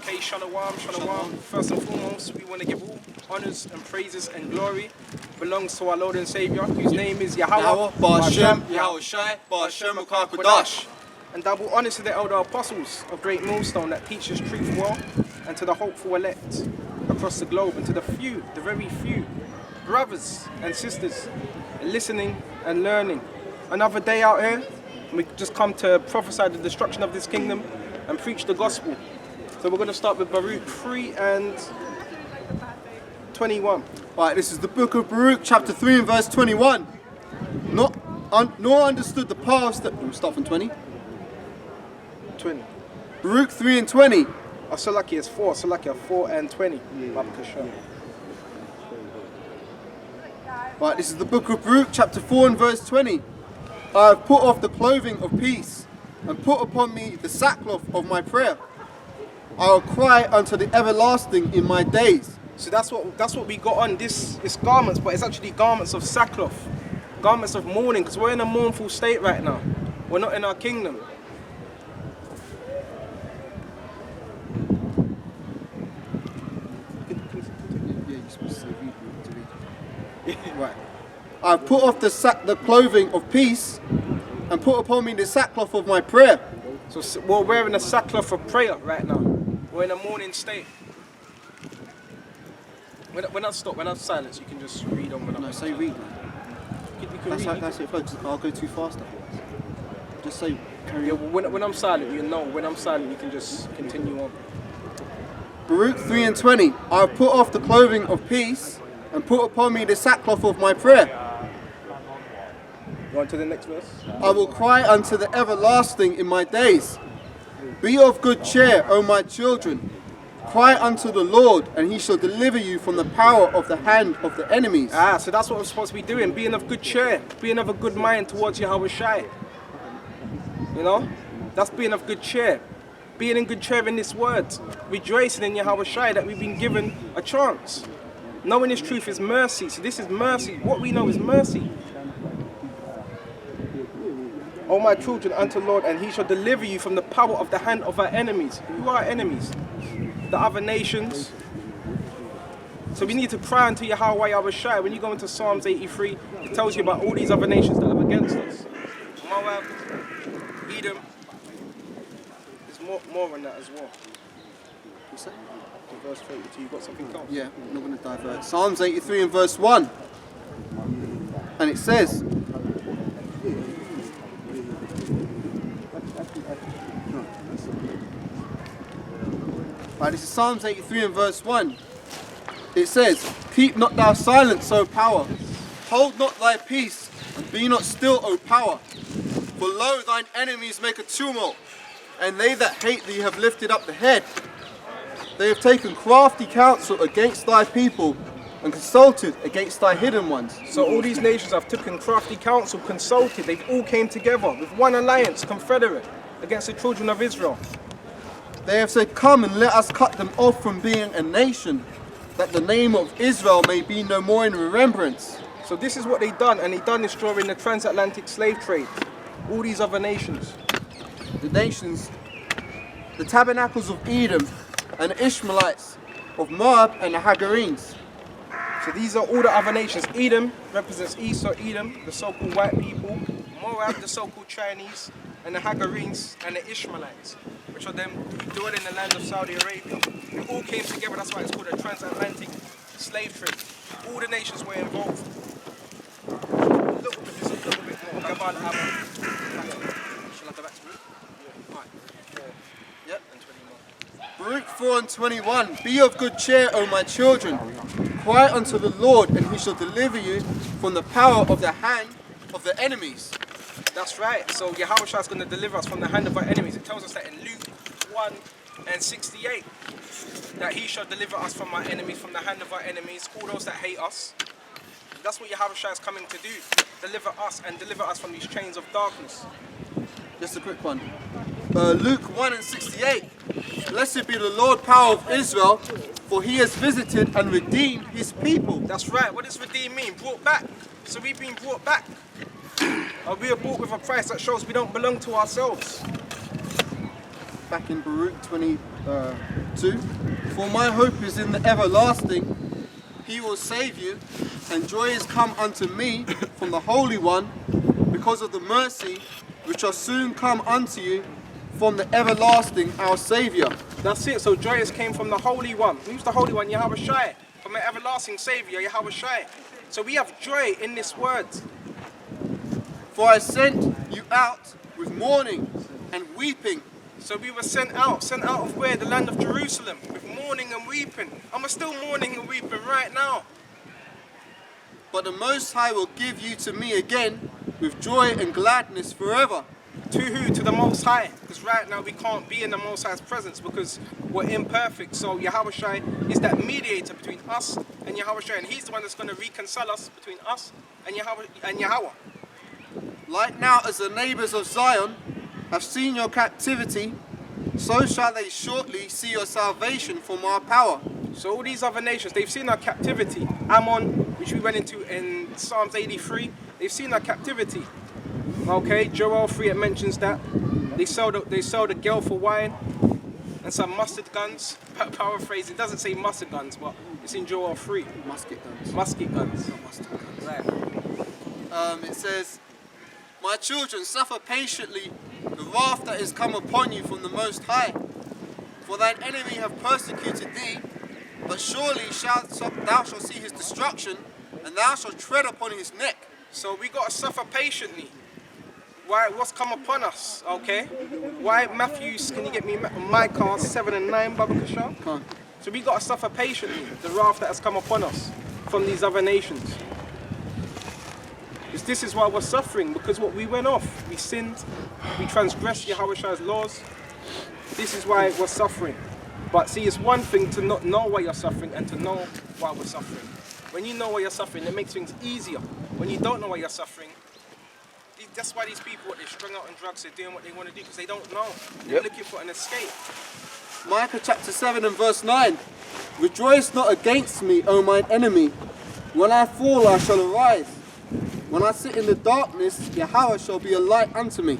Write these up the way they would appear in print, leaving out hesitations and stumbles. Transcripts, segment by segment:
Okay, shalom, shalom. First and foremost, we want to give all honors and praises and glory belongs to our Lord and Savior, whose name is Yahawah Bahasham Yahawashi. And double honors to the elder apostles of Greatmillstone that teach us truth well, and to the hopeful elect across the globe, and to the few, the very few, brothers and sisters, listening and learning. Another day out here, we just come to prophesy the destruction of this kingdom and preach the gospel. So we're going to start with Baruch 3 and 21. Right, this is the book of Baruch, chapter 3 and verse 21. Nor understood the past that... We'll start from 20. 20. Baruch 3 and 20. Salaki is 4. Salaki 4 and 20. Right, this is the book of Baruch, chapter 4 and verse 20. I have put off the clothing of peace and put upon me the sackcloth of my prayer. I will cry unto the everlasting in my days. So that's what we got on. This garments, but it's actually garments of sackcloth, garments of mourning, because we're in a mournful state right now. We're not in our kingdom. Right. I have put off the clothing of peace and put upon me the sackcloth of my prayer. So we're wearing a sackcloth of prayer right now. We're in a mourning state. When I stop, when I silence, you can just read on. No, say read. You can read. That's it, folks. I'll go too fast otherwise. Just say carry on. When I'm silent, you know. When I'm silent, you can just continue on. Baruch 3 and 20. I have put off the clothing of peace and put upon me the sackcloth of my prayer. Go on to the next verse. I will cry unto the everlasting in my days. Be of good cheer, O my children. Cry unto the Lord, and he shall deliver you from the power of the hand of the enemies. So that's what we're supposed to be doing, being of good cheer, being of a good mind towards Yahawashi. You know? That's being of good cheer. Being in good cheer in this word. Rejoicing in Yahawashi that we've been given a chance. Knowing this truth is mercy. So this is mercy. What we know is mercy. O my children, unto the Lord, and he shall deliver you from the power of the hand of our enemies. Who are our enemies? The other nations. So we need to cry unto Yahawah Bahasham. When you go into Psalms 83, it tells you about all these other nations that are against us. Moab, Edom. There's more on that as well. What's that? In verse 32, you've got something else? Yeah, I'm not going to divert. Psalms 83 and verse 1. And it says, right, this is Psalms 83 and verse 1. It says, keep not thou silence, O power. Hold not thy peace, and be not still, O power. For lo, thine enemies make a tumult, and they that hate thee have lifted up the head. They have taken crafty counsel against thy people, and consulted against thy hidden ones. So all these nations have taken crafty counsel, consulted, they've all came together with one alliance, confederate, against the children of Israel. They have said, come and let us cut them off from being a nation, that the name of Israel may be no more in remembrance. So this is what they done, and they done this during the transatlantic slave trade. All these other nations. The nations, the tabernacles of Edom, and the Ishmaelites, of Moab and the Hagarenes. So these are all the other nations. Edom represents Esau, Edom, the so-called white people. Moab, the so-called Chinese, and the Hagarenes and the Ishmaelites, which are them who dwell in the land of Saudi Arabia. They all came together, that's why it's called a transatlantic slave trade. All the nations were involved. A little bit more. Shall I go back to Baruch? Yeah. Right. 4. Yep. And 21. Baruch 4 and 21. Be of good cheer, O my children. Cry unto the Lord, and he shall deliver you from the power of the hand of the enemies. That's right. So Yahawashi is going to deliver us from the hand of our enemies. It tells us that in Luke 1 and 68, that he shall deliver us from our enemies, from the hand of our enemies, all those that hate us. That's what Yahawashi is coming to do. Deliver us and deliver us from these chains of darkness. Just a quick one. Luke 1 and 68. Blessed be the Lord power of Israel, for he has visited and redeemed his people. That's right. What does redeem mean? Brought back. So we've been brought back. We are bought with a price that shows we don't belong to ourselves. Back in Baruch 20, 2. For my hope is in the everlasting. He will save you, and joy is come unto me from the Holy One, because of the mercy which shall soon come unto you from the everlasting, our Saviour. That's it. So joy came from the Holy One. Who's the Holy One? Yahawashi. From the everlasting Saviour, Yahawashi. So we have joy in this word. For I sent you out with mourning and weeping. So we were sent out of where? The land of Jerusalem, with mourning and weeping. And we're still mourning and weeping right now. But the Most High will give you to me again with joy and gladness forever. To who? To the Most High. Because right now we can't be in the Most High's presence because we're imperfect. So Yahawashi is that mediator between us and Yahawashi. And he's the one that's going to reconcile us between us and Yahawah. Like now as the neighbours of Zion have seen your captivity, so shall they shortly see your salvation from our power. So all these other nations, they've seen our captivity. Ammon, which we went into in Psalms 83, they've seen our captivity. Okay, Joel 3, it mentions that. They sell the girl for wine and some mustard guns. Paraphrase, it doesn't say mustard guns, but it's in Joel 3. Musket guns. Musket guns. Not mustard guns. Right. It says, my children, suffer patiently the wrath that is come upon you from the Most High. For thine enemy have persecuted thee, but surely thou shalt see his destruction, and thou shalt tread upon his neck. So we got to suffer patiently. Why? What's come upon us? Okay. Why? Matthews, can you get me Micah 7 and 9, Baba Kashar? Come on. So we got to suffer patiently the wrath that has come upon us from these other nations. Because this is why we're suffering, because what we went off, we sinned, we transgressed Yahawah's laws. This is why we're suffering. But see, it's one thing to not know why you're suffering and to know why we're suffering. When you know why you're suffering, it makes things easier. When you don't know why you're suffering, that's why these people, they're strung out on drugs, they're doing what they want to do, because they don't know. They're looking for an escape. Micah chapter 7 and verse 9. Rejoice not against me, O mine enemy. When I fall, I shall arise. When I sit in the darkness, Yahawah shall be a light unto me.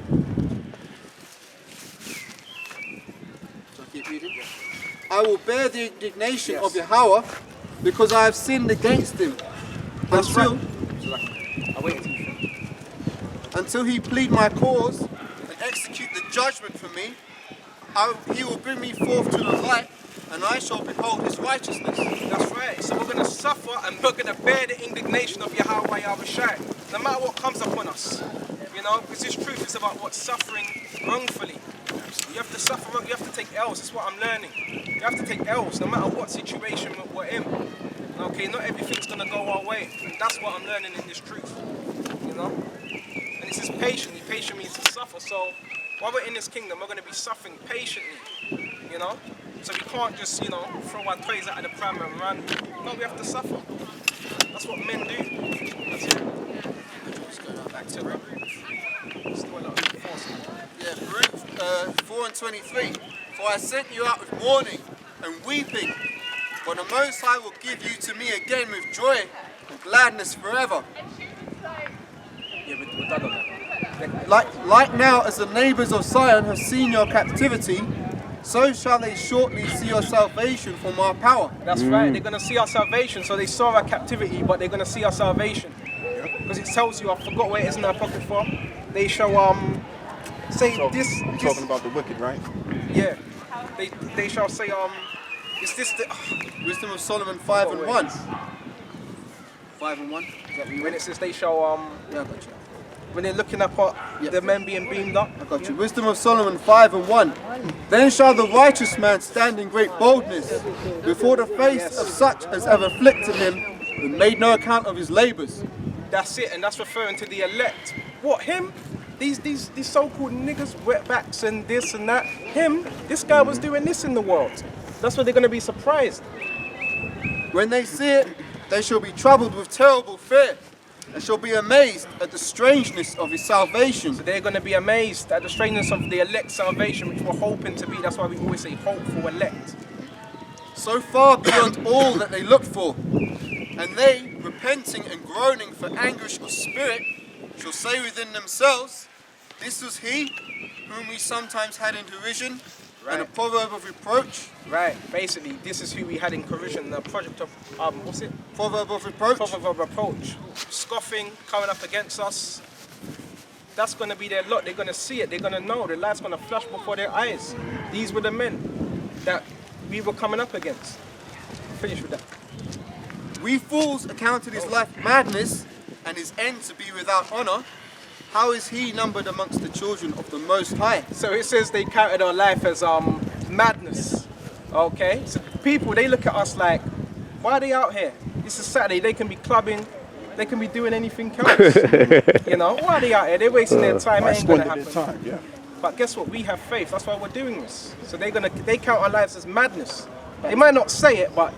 Shall I keep reading? I will bear the indignation of Yahawah, because I have sinned against him. That's right. I'll wait until you finish. Until he plead my cause and execute the judgment for me, he will bring me forth to the light, and I shall behold his righteousness. That's right. So we're going to suffer and we're going to bear the indignation of Yahawah Yahawashi, no matter what comes upon us. You know, because this truth is about what suffering wrongfully. You have to suffer, you have to take L's. That's what I'm learning. You have to take L's no matter what situation we're in. Okay, not everything's going to go our way. And that's what I'm learning in this truth. You know? And it says patiently. Patient means to suffer. So while we're in this kingdom, we're going to be suffering patiently. You know? So we can't just, you know, throw our toys out of the pram and run. No, we have to suffer. That's what men do. That's it. Let's go back to Ruth. Still a lot of force. Yeah, Ruth 4 and 23. For I sent you out with mourning and weeping, but the Most High will give you to me again with joy and gladness forever. Yeah, we're done on that. Like now as the neighbours of Zion have seen your captivity, so shall they shortly see your salvation from our power. That's right, they're going to see our salvation. So they saw our captivity, but they're going to see our salvation. Because it tells you, I forgot where it is in the Apocrypha. They show, say So, this. you're talking about the wicked, right? Yeah. They shall say, is this the. Wisdom of Solomon 5 and 1. 5 and 1. When it says they shall, Yeah, I got you. when they're looking up at the men being beamed up. I got you. Wisdom of Solomon 5 and 1. Then shall the righteous man stand in great boldness before the face of such as have afflicted him and made no account of his labours. That's it, and that's referring to the elect. What, him? These so-called niggas, wetbacks and this and that. Him, this guy was doing this in the world. That's why they're going to be surprised. When they see it, they shall be troubled with terrible fear, and shall be amazed at the strangeness of his salvation. So they're going to be amazed at the strangeness of the elect salvation, which we're hoping to be. That's why we always say hope for elect. So far beyond all that they looked for. And they, repenting and groaning for anguish of spirit, shall say within themselves, this was he whom we sometimes had in derision, and a proverb of reproach. Right, basically, this is who we had in Corrosion, the project of, what's it? Proverb of reproach. Proverb of reproach. Scoffing, coming up against us. That's going to be their lot. They're going to see it. They're going to know. The light's going to flash before their eyes. These were the men that we were coming up against. Finish with that. We fools accounted his life madness and his end to be without honor. How is he numbered amongst the children of the Most High? So it says they counted our life as madness. Okay? So people, they look at us like, why are they out here? This is Saturday. They can be clubbing. They can be doing anything else. You know, why are they out here? They're wasting their time. It ain't going to happen. But guess what? We have faith. That's why we're doing this. So they count our lives as madness. They might not say it, but...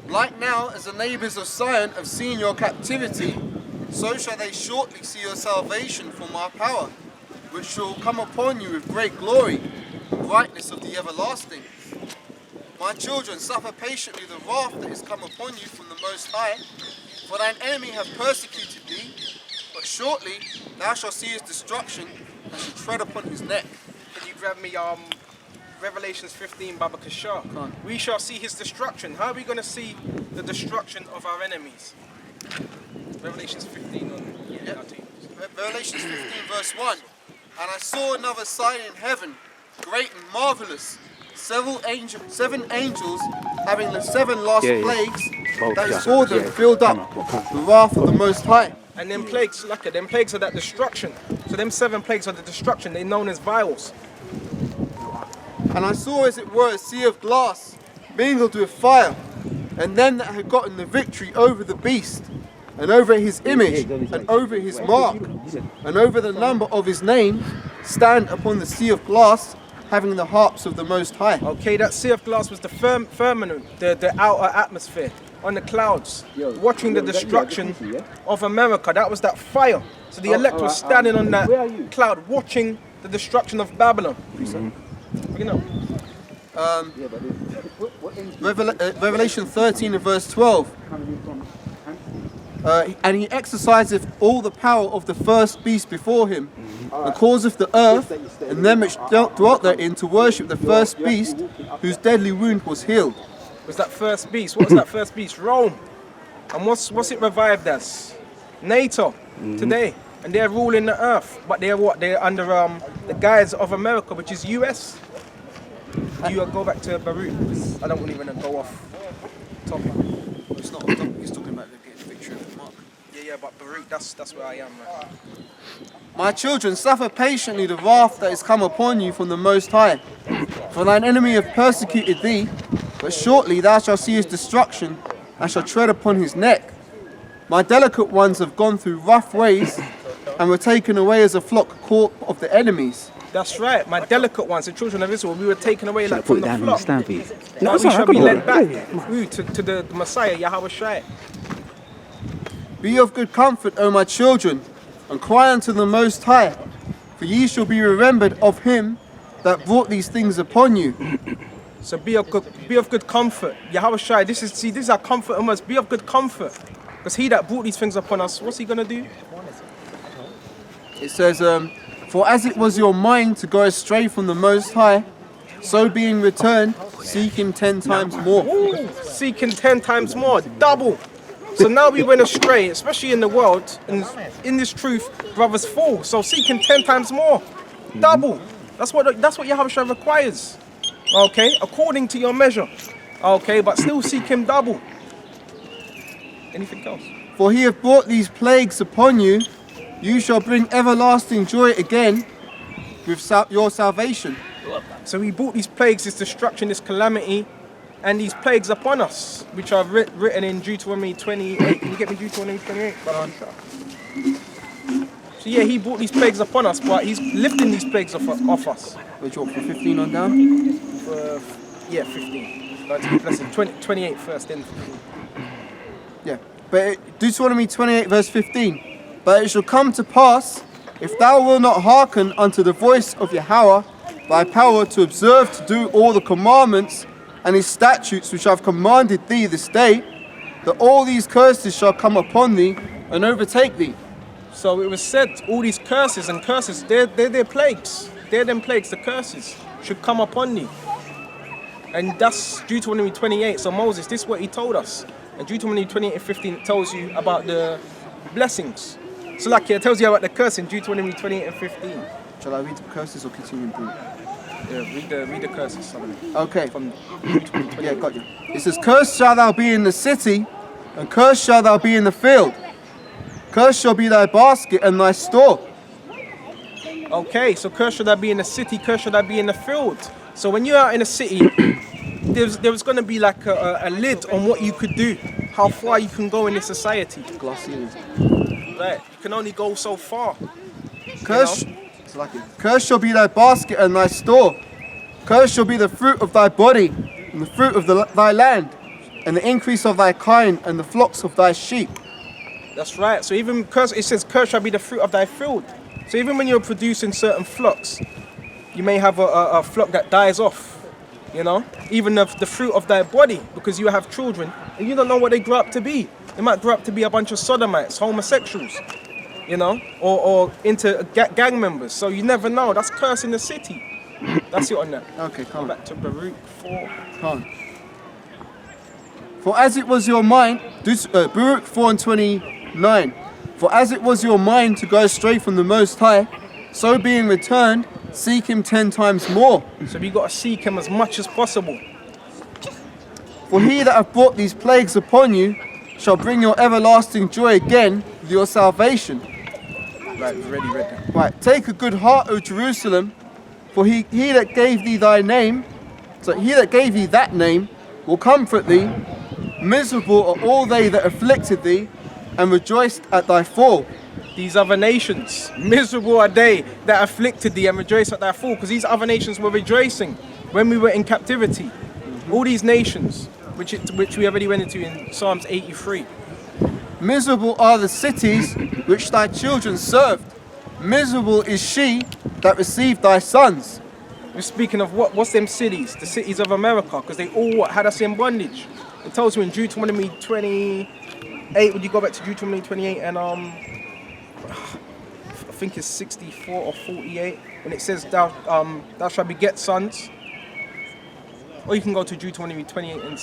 Like now, as the neighbours of Zion have seen your captivity, so shall they shortly see your salvation from our power, which shall come upon you with great glory, brightness of the everlasting. My children, suffer patiently the wrath that is come upon you from the Most High, for thine enemy have persecuted thee, but shortly thou shalt see his destruction and shalt tread upon his neck. Can you grab me Revelations 15, Baba Kashar? We shall see his destruction. How are we going to see the destruction of our enemies? Revelations 15 on... Yeah, I'll take it. Revelations 15 verse 1. And I saw another sign in heaven, great and marvellous, seven angels having the 7 last plagues that saw them filled up the wrath of the Most High. And them plagues, look at them plagues are that destruction. So them 7 plagues are the destruction. They're known as vials. And I saw as it were a sea of glass mingled with fire, and them that had gotten the victory over the beast, and over his image, and over his mark, and over the number of his name, stand upon the sea of glass, having the harps of the Most High. Okay, that sea of glass was the firmament, the outer atmosphere, on the clouds, watching the destruction of America. That was that fire. So the elect was standing on that cloud, watching the destruction of Babylon. You know. Revelation 13 and verse 12. And he exerciseth all the power of the first beast before him, and causeth the earth and them which dwelt therein to worship the first beast, whose deadly wound was healed. Was that first beast? What was that first beast? Rome. And what's it revived as? NATO today. And they're ruling the earth. But they're what? They're under the guise of America, which is US. You go back to Beirut. I don't even want to go off topic. It's not off topic, he's talking about getting the victory of the mark. Yeah, but Beirut, that's where I am, man. My children, suffer patiently the wrath that is come upon you from the Most High. For thine enemy have persecuted thee, but shortly thou shalt see his destruction, and shalt tread upon his neck. My delicate ones have gone through rough ways, and were taken away as a flock caught of the enemies. That's right, my delicate ones, the children of Israel, we were taken away like from the flock. No, we shall be led back to the Messiah, Yahawah. Be of good comfort, O my children, and cry unto the Most High, for ye shall be remembered of him that brought these things upon you. So be of good comfort. Yahawah, this is our comfort on us. Be of good comfort. Because he that brought these things upon us, what's he going to do? It says, for as it was your mind to go astray from the Most High, so being returned, seek him 10 times more. Ooh, seek him 10 times more, double. So now we went astray, especially in the world, and in this truth, brothers fall. So seek him 10 times more, double. That's what Yahawah requires. Okay, according to your measure. Okay, but still seek him double. Anything else? For he hath brought these plagues upon you, you shall bring everlasting joy again with your salvation. So he brought these plagues, this destruction, this calamity, and these plagues upon us, which are written in Deuteronomy 28. Can you get me Deuteronomy 28? So yeah, he brought these plagues upon us, but he's lifting these plagues off us. Which one, from 15 on down? Yeah, 15. Listen, 28 first, then 15. Yeah, but Deuteronomy 28 verse 15. But it shall come to pass, if thou wilt not hearken unto the voice of Yahawah, thy power to observe to do all the commandments and his statutes which I have commanded thee this day, that all these curses shall come upon thee and overtake thee. So it was said, all these curses, they're plagues. They're them plagues, the curses should come upon you. And that's Deuteronomy 28. So Moses, this is what he told us. And Deuteronomy 28 and 15 tells you about the blessings. So like it tells you about the curse in Deuteronomy 28 and 15. Shall I read the curses or continue in Greek? Yeah, read the curses. Some of them. Okay. From Deuteronomy 28. Yeah, got you. It says, cursed shalt thou be in the city, and cursed shalt thou be in the field. Cursed shall be thy basket and thy store. Okay, so cursed should that be in the city, cursed should that be in the field. So when you're out in the city, there's going to be like a lid on what you could do, how far you can go in this society. Glass ceilings. Right, you can only go so far. Cursed, cursed shall be thy basket and thy store. Cursed shall be the fruit of thy body, and the fruit of thy land, and the increase of thy kine, and the flocks of thy sheep. That's right. So even it says, cursed shall be the fruit of thy field. So even when you're producing certain flocks, you may have a flock that dies off, you know? Even the fruit of thy body, because you have children, and you don't know what they grow up to be. They might grow up to be a bunch of sodomites, homosexuals, you know? Or into gang members. So you never know. That's curse in the city. That's it on that. Okay, come on. Back to Baruch 4. Come on. For as it was your mind, Baruch 4 and 29. For as it was your mind to go astray from the Most High, so being returned, seek him 10 times more. So we got to seek him as much as possible. For he that hath brought these plagues upon you shall bring your everlasting joy again with your salvation. Right, we've already read that. Right, take a good heart, O Jerusalem, for he that gave thee thy name, so he that gave thee that name, will comfort thee. Miserable are all they that afflicted thee, and rejoiced at thy fall. These other nations, miserable are they that afflicted thee and rejoiced at thy fall, because these other nations were rejoicing when we were in captivity. All these nations, which we already went into in Psalms 83. Miserable are the cities which thy children served. Miserable is she that received thy sons. We're speaking of what's them cities? The cities of America, because they all had us in bondage. It tells you in Deuteronomy 28, would you go back to Deuteronomy 28 and I think it's 64 or 48, when it says thou shalt beget sons. Or you can go to Deuteronomy 28 and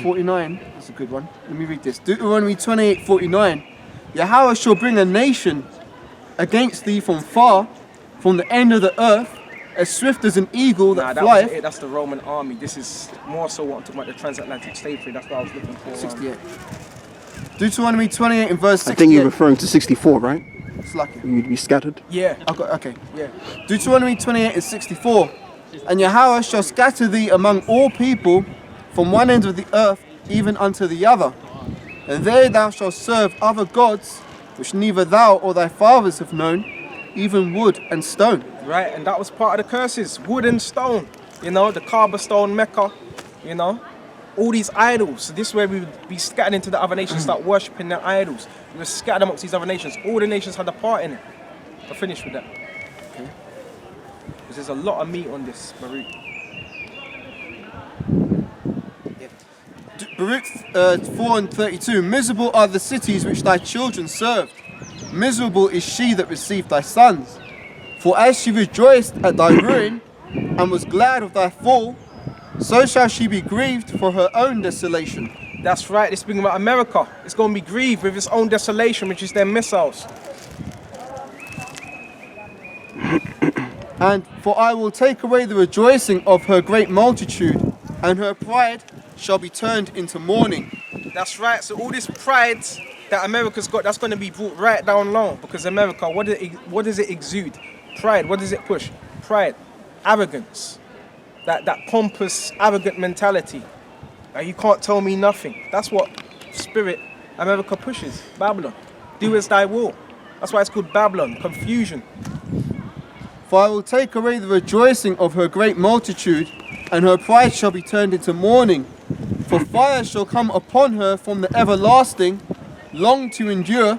49, that's a good one. Let me read this. Deuteronomy 28:49. Yahawah shall bring a nation against thee from far, from the end of the earth, as swift as an eagle that flieth. That's the Roman army. This is more so what I'm talking about, the transatlantic slave trade. That's what I was looking for. 68. Deuteronomy 28 and verse 68. I think you're referring to 64, right? It's lucky. You'd be scattered. Yeah. Okay. Yeah. Deuteronomy 28 and 64. And Yahawah shall scatter thee among all people from one end of the earth even unto the other. And there thou shalt serve other gods, which neither thou or thy fathers have known, even wood and stone. Right, and that was part of the curses. Wood and stone. You know, the Kaaba stone, Mecca. You know, all these idols. So this is where we would be scattered into the other nations, start worshipping their idols. We were scattered amongst these other nations. All the nations had a part in it. I'll finish with that. Okay. Because there's a lot of meat on this, Baruch. Baruch 4 and 32. Miserable are the cities which thy children served. Miserable is she that received thy sons. For as she rejoiced at thy ruin, and was glad of thy fall, so shall she be grieved for her own desolation. That's right, it's speaking about America. It's going to be grieved with its own desolation, which is their missiles. And for I will take away the rejoicing of her great multitude, and her pride shall be turned into mourning. That's right, so all this pride that America's got, that's going to be brought right down low. Because America, what does it exude? Pride. What does it push? Pride. Arrogance. That pompous, arrogant mentality. You can't tell me nothing. That's what spirit America pushes. Babylon. Do as thy will. That's why it's called Babylon. Confusion. For I will take away the rejoicing of her great multitude, and her pride shall be turned into mourning. For fire shall come upon her from the everlasting, long to endure,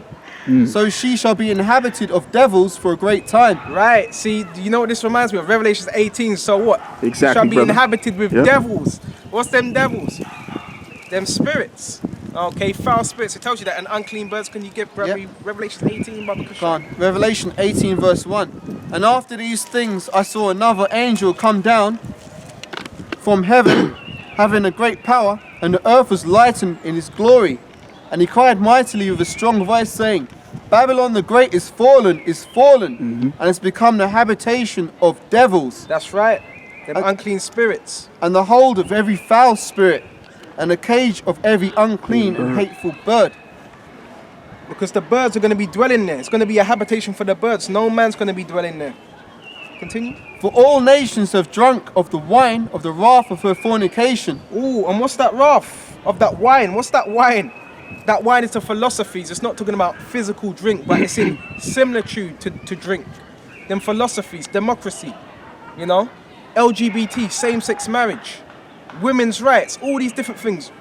so she shall be inhabited of devils for a great time. Right, see, do you know what this reminds me of? Revelation 18, so what? Exactly, Shall be brother. inhabited with devils. What's them devils? Them spirits. Okay, foul spirits. It tells you that. And unclean birds. Can you give Revelation 18, Baba Kush? Go on. Revelation 18 verse 1. And after these things I saw another angel come down from heaven, having a great power, and the earth was lightened in his glory. And he cried mightily with a strong voice, saying, Babylon the Great is fallen, and has become the habitation of devils, That's right. Them unclean spirits. and the hold of every foul spirit, and the cage of every unclean and hateful bird. Because the birds are going to be dwelling there. It's going to be a habitation for the birds. No man's going to be dwelling there. Continue. For all nations have drunk of the wine of the wrath of her fornication. Ooh, and what's that wrath of that wine? What's that wine? That wine is to philosophies. It's not talking about physical drink, but it's in similitude to drink. Them philosophies, democracy, you know, LGBT, same-sex marriage, women's rights, all these different things.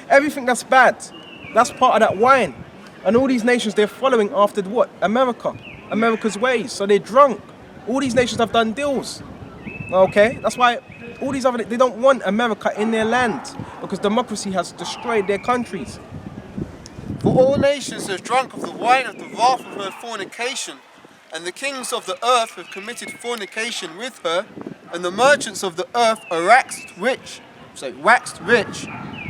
Everything that's bad, that's part of that wine. And all these nations, they're following after what? America's ways. So they're drunk. All these nations have done deals. Okay? That's why all these other, they don't want America in their land, because democracy has destroyed their countries. For all nations have drunk of the wine of the wrath of her fornication, and the kings of the earth have committed fornication with her, and the merchants of the earth are waxed rich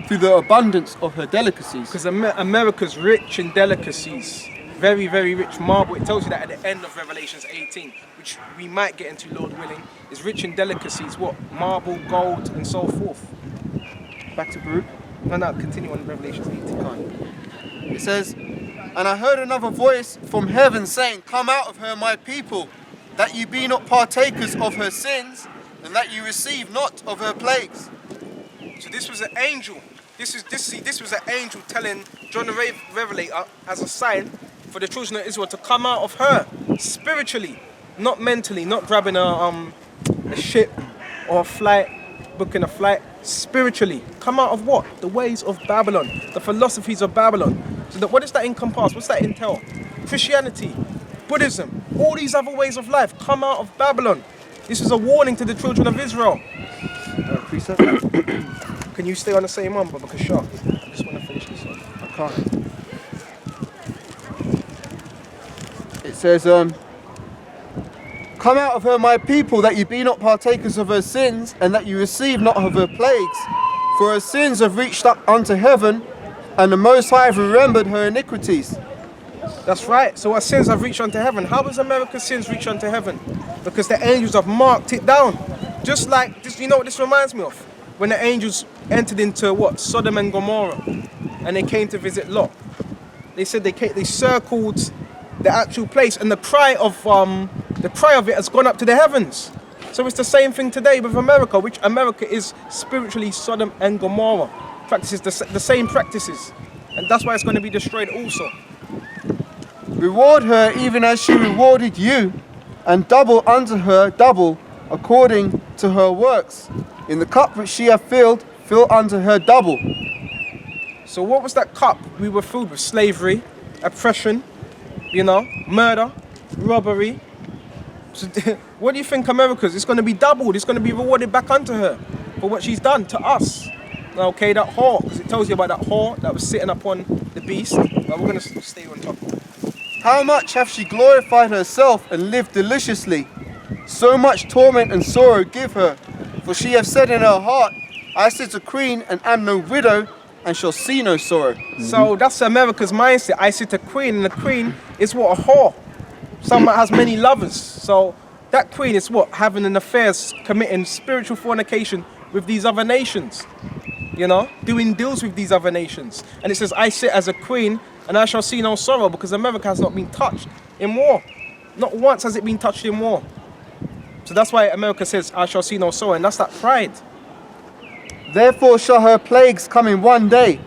through the abundance of her delicacies. Because America's rich in delicacies. Very, very rich. Marble, it tells you that at the end of Revelations 18, which we might get into, Lord willing, is rich in delicacies. What? Marble, gold, and so forth. Back to Baruch. No, continue on Revelations 18. It says, And I heard another voice from heaven saying, Come out of her, my people, that ye be not partakers of her sins, and that ye receive not of her plagues. So this was an angel. This was an angel telling John the Revelator as a sign for the children of Israel to come out of her spiritually, not mentally, not grabbing a ship or a flight, booking a flight. Spiritually, come out of what? The ways of Babylon, the philosophies of Babylon. So what does that encompass? What's that entail? Christianity, Buddhism, all these other ways of life. Come out of Babylon. This is a warning to the children of Israel. Precept? Can you stay on the same one, Baba Kush? I just want to finish this off. I can't. It says, Come out of her, my people, that ye be not partakers of her sins, and that ye receive not of her plagues. For her sins have reached up unto heaven, and the Most High have remembered her iniquities. That's right. So our sins have reached unto heaven. How does America's sins reach unto heaven? Because the angels have marked it down. Just like this, you know what this reminds me of? When the angels entered into what? Sodom and Gomorrah, and they came to visit Lot. They said they circled the actual place, and the cry of it has gone up to the heavens. So it's the same thing today with America, which America is spiritually Sodom and Gomorrah, practices the same practices, and that's why it's going to be destroyed also. Reward her even as she rewarded you, and double unto her double according to her works. In the cup which she hath filled, fill unto her double. So what was that cup? We were filled with slavery, oppression, you know, murder, robbery. So what do you think America's? It's going to be doubled. It's going to be rewarded back unto her for what she's done to us. Okay, that whore, because it tells you about that whore that was sitting upon the beast. But we're going to stay on top. How much hath she glorified herself and lived deliciously? So much torment and sorrow give her. For she hath said in her heart, I sit a queen and am no widow, and shall see no sorrow. So that's America's mindset. I sit a queen, and the queen is what? A whore. Someone has many lovers. So that queen is what? Having an affair, committing spiritual fornication with these other nations. You know, doing deals with these other nations. And it says, I sit as a queen, and I shall see no sorrow, because America has not been touched in war. Not once has it been touched in war. So that's why America says, I shall see no sorrow, and that's that pride. Therefore shall her plagues come in one day,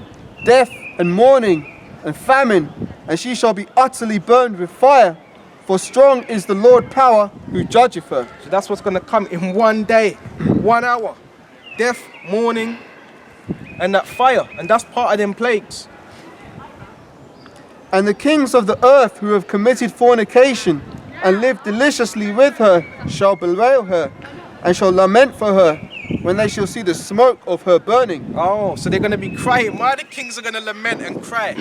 death and mourning and famine, and she shall be utterly burned with fire. For strong is the Lord power who judgeth her. So that's what's going to come in one day, 1 hour. Death, mourning, and that fire. And that's part of them plagues. And the kings of the earth who have committed fornication and lived deliciously with her shall bewail her, and shall lament for her, when they shall see the smoke of her burning. Oh, so they're going to be crying. Why the kings are going to lament and cry?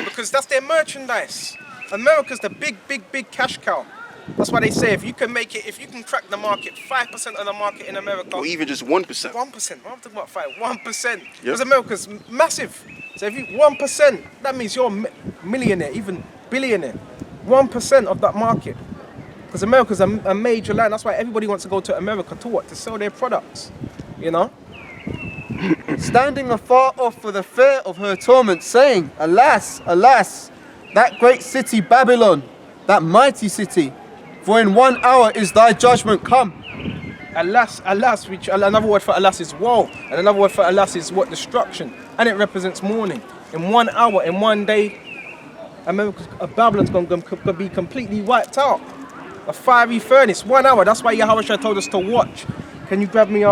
Because that's their merchandise. America's the big cash cow. That's why they say if you can make it, if you can crack the market, 5% of the market in America. Or even just 1%. 1%. I'm talking about 1%. Yep. Because America's massive. So if you 1%, that means you're a millionaire, even billionaire. 1% of that market. Because America's a major land. That's why everybody wants to go to America to what? To sell their products. You know? Standing afar off for the fear of her torment, saying, Alas, alas, that great city Babylon, that mighty city, for in 1 hour is thy judgment come. Alas, alas, which another word for alas is woe, and another word for alas is what? Destruction, and it represents mourning. In 1 hour, in 1 day, Babylon's going to be completely wiped out. A fiery furnace, 1 hour. That's why Yahawah told us to watch. Can you grab me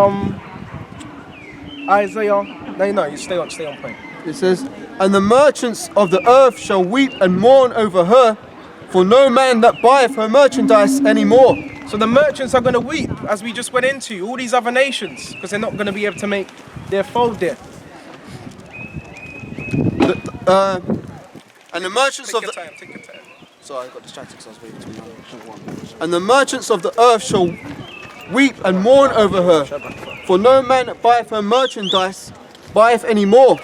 Isaiah? No, you stay on point. It says, And the merchants of the earth shall weep and mourn over her, for no man that buyeth her merchandise any more. So the merchants are going to weep, as we just went into, all these other nations, because they're not going to be able to make their fold there. And the merchants Take of your the... time, take your time. Sorry, I got distracted because I was waiting to And the merchants of the earth shall weep and mourn over her, for no man that buyeth her merchandise buyeth any more.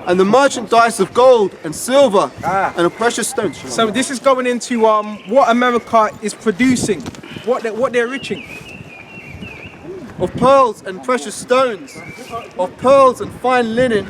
And the merchandise of gold and silver and of precious stones. So this is going into what America is producing, what they're enriching. Of pearls and precious stones, of pearls and fine linen,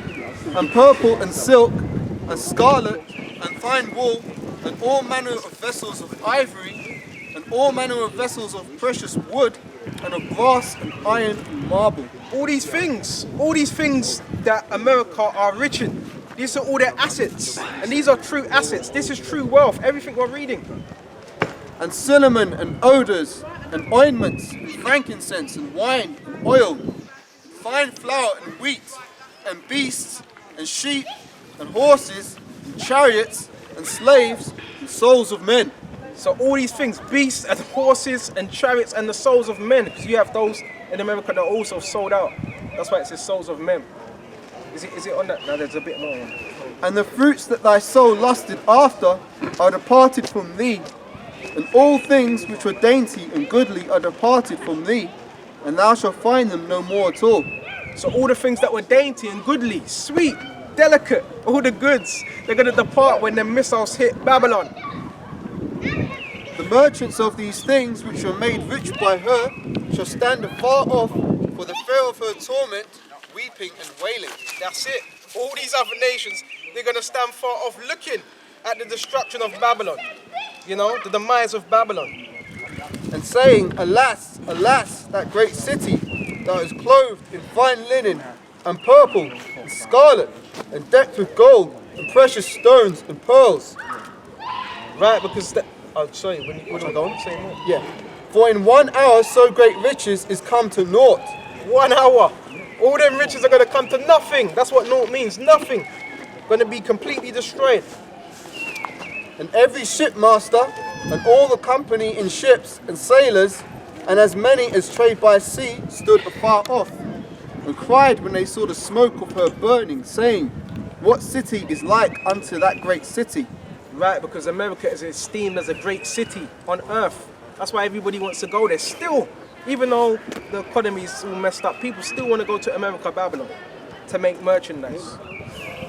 and purple and silk, and scarlet, and fine wool, and all manner of vessels of ivory, and all manner of vessels of precious wood, and of brass and iron and marble. All these things that America are rich in, these are all their assets, and these are true assets. This is true wealth, everything we're reading. And cinnamon and odors, and ointments, and frankincense, and wine, and oil, fine flour and wheat, and beasts, and sheep, and horses, and chariots, and slaves, and souls of men. So all these things, beasts and horses and chariots and the souls of men, because you have those in America that are also sold out. That's why it says souls of men. Is it on that? No, there's a bit more. And the fruits that thy soul lusted after are departed from thee, and all things which were dainty and goodly are departed from thee, and thou shalt find them no more at all. So all the things that were dainty and goodly, sweet, delicate, all the goods, they're going to depart when the missiles hit Babylon. The merchants of these things which were made rich by her shall stand afar off for the fear of her torment, weeping and wailing. That's it. All these other nations, they're going to stand far off looking at the destruction of Babylon. You know, the demise of Babylon. And saying, Alas, alas, that great city that is clothed in fine linen, and purple, and scarlet, and decked with gold, and precious stones, and pearls. Right, because that... Oh, sorry, when you go on, say more. Yeah. For in 1 hour so great riches is come to naught. 1 hour. All them riches are going to come to nothing. That's what naught means, nothing. Going to be completely destroyed. And every shipmaster, and all the company in ships, and sailors, and as many as trade by sea, stood afar off, and cried when they saw the smoke of her burning, saying, What city is like unto that great city? Right, because America is esteemed as a great city on earth. That's why everybody wants to go there. Still, even though the economy is all messed up, people still want to go to America, Babylon, to make merchandise.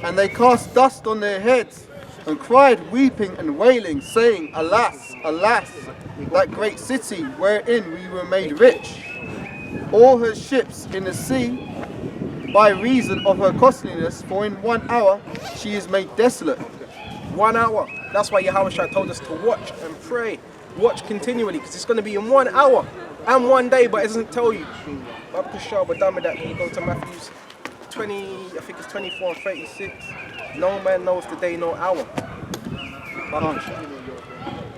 And they cast dust on their heads, and cried weeping and wailing, saying, Alas, alas, that great city wherein we were made rich. All her ships in the sea, by reason of her costliness, for in 1 hour she is made desolate. 1 hour. That's why Yahawah told us to watch and pray. Watch continually, because it's going to be in 1 hour and 1 day, but it doesn't tell you. But we're done with that. When you go to Matthew 20, I think it's 24 and 36. No man knows the day, no hour.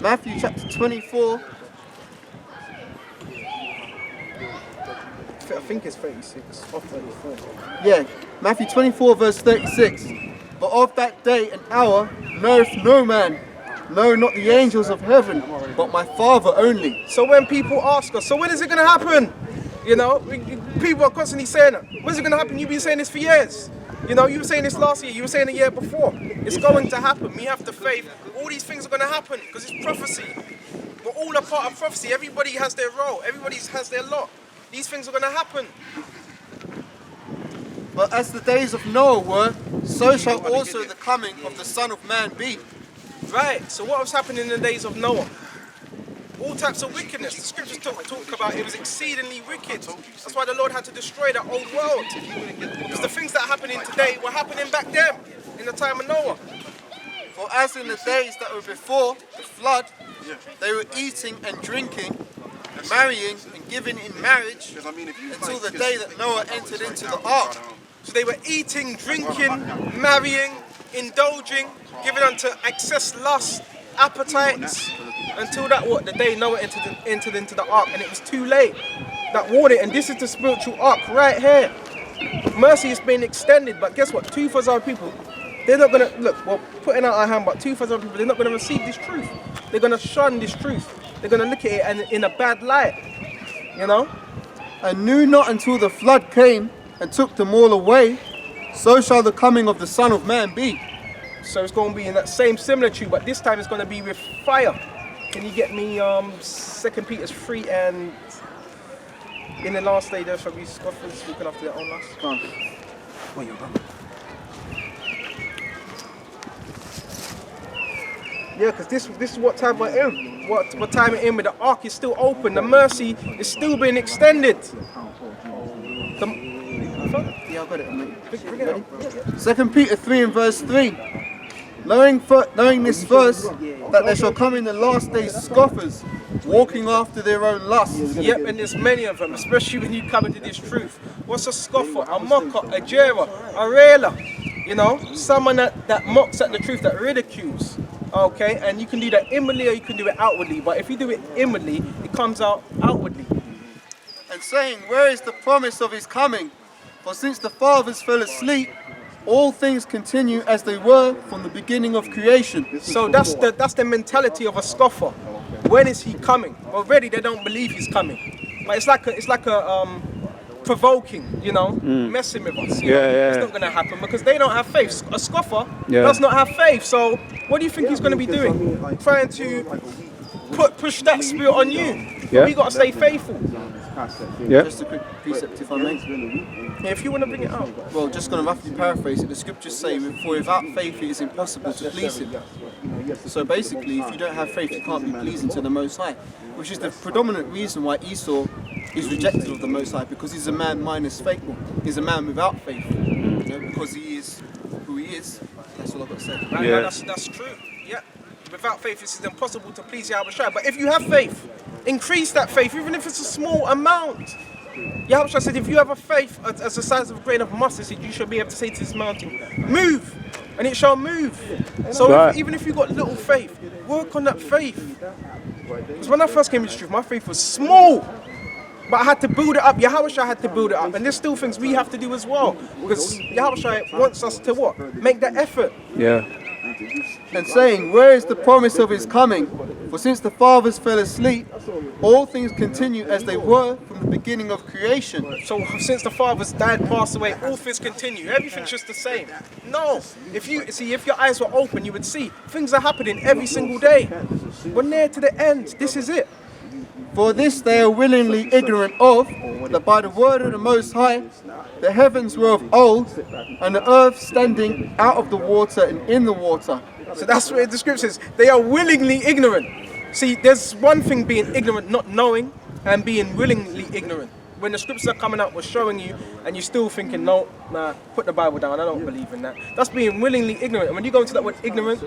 Matthew chapter 24. I think it's 36 or 34. Yeah, Matthew 24 verse 36. But of that day and hour knoweth no man, no, not the angels of heaven, but my Father only. So when people ask us, so when is it going to happen? You know, people are constantly saying it. When's it going to happen? You've been saying this for years. You know, you were saying this last year, you were saying the year before. It's going to happen. We have the faith. All these things are going to happen because it's prophecy. We're all a part of prophecy. Everybody has their role. Everybody has their lot. These things are going to happen. But as the days of Noah were, so shall also the coming of the Son of Man be. Right, so what was happening in the days of Noah? All types of wickedness. The scriptures talk about it was exceedingly wicked. That's why the Lord had to destroy that old world. Because the things that are happening today were happening back then, in the time of Noah. For as in the days that were before the flood, they were eating and drinking, marrying and giving in marriage, until the day that Noah entered into the ark. So they were eating, drinking, marrying, indulging, giving unto excess lust, appetites, until that the day Noah entered into the ark, and it was too late. That warning, and this is the spiritual ark right here. Mercy is being extended, but guess what? 2,000 people, they're not gonna look. Well, putting out our hand, but 2,000 people, they're not gonna receive this truth. They're gonna shun this truth. They're gonna look at it and in a bad light. You know. And knew not until the flood came and took them all away, so shall the coming of the Son of Man be. So it's going to be in that same similitude, but this time it's going to be with fire. Can you get me 2 Peter 3 and in the last day there shall be scoffers speaking after their own lust? Come on. Where you going? Yeah, because this is what time we're in. What time we're in, but the ark is still open. The mercy is still being extended. Yeah, I got it, mate. Bring it up. 2 Peter 3 and verse 3. Knowing this first, that there shall come in the last days scoffers, walking after their own lusts. Yep, and there's many of them, especially when you come into this truth. What's a scoffer, a mocker, a jeerer, a railer? You know, someone that mocks at the truth, that ridicules. Okay, and you can do that inwardly or you can do it outwardly. But if you do it inwardly, it comes out outwardly. And saying, where is the promise of his coming? For since the fathers fell asleep, all things continue as they were from the beginning of creation. So that's the mentality of a scoffer. When is he coming? Already they don't believe he's coming. But it's like a provoking, you know, messing with us. You know? It's not going to happen because they don't have faith. A scoffer does not have faith. So what do you think he's going to be doing? Trying to push that spirit on you. Yeah. You got to stay faithful. Yeah. Just a quick precept, if I may. Yeah, if you want to bring it up. Well, just going to roughly paraphrase it. The scriptures say, for without faith it is impossible to please him. So basically, if you don't have faith, you can't be pleasing to the Most High. Which is the predominant reason why Esau is rejected of the Most High, because he's a man minus faith. He's a man without faith. You know, because he is who he is. That's all I've got to say. Right, yeah. That's true. Yeah. Without faith, it's impossible to please Yahawah. But if you have faith, increase that faith, even if it's a small amount. Yahawah said, if you have a faith as the size of a grain of mustard seed, you shall be able to say to this mountain, move, and it shall move. So even if you've got little faith, work on that faith. Because when I first came into truth, my faith was small. But I had to build it up. Yahawah had to build it up. And there's still things we have to do as well. Because Yahawah wants us to what? Make that effort. Yeah. And saying, where is the promise of his coming? For since the fathers fell asleep, all things continue as they were from the beginning of creation. So since the fathers died, passed away, all things continue. Everything's just the same. No. If your eyes were open, you would see things are happening every single day. We're near to the end. This is it. For this they are willingly ignorant of, that by the word of the Most High, the heavens were of old, and the earth standing out of the water and in the water. So that's what the scripture says. They are willingly ignorant. See, there's one thing being ignorant, not knowing, and being willingly ignorant. When the scriptures are coming out, we're showing you, and you're still thinking, no, nah, put the Bible down, I don't believe in that. That's being willingly ignorant. And when you go into that word ignorant,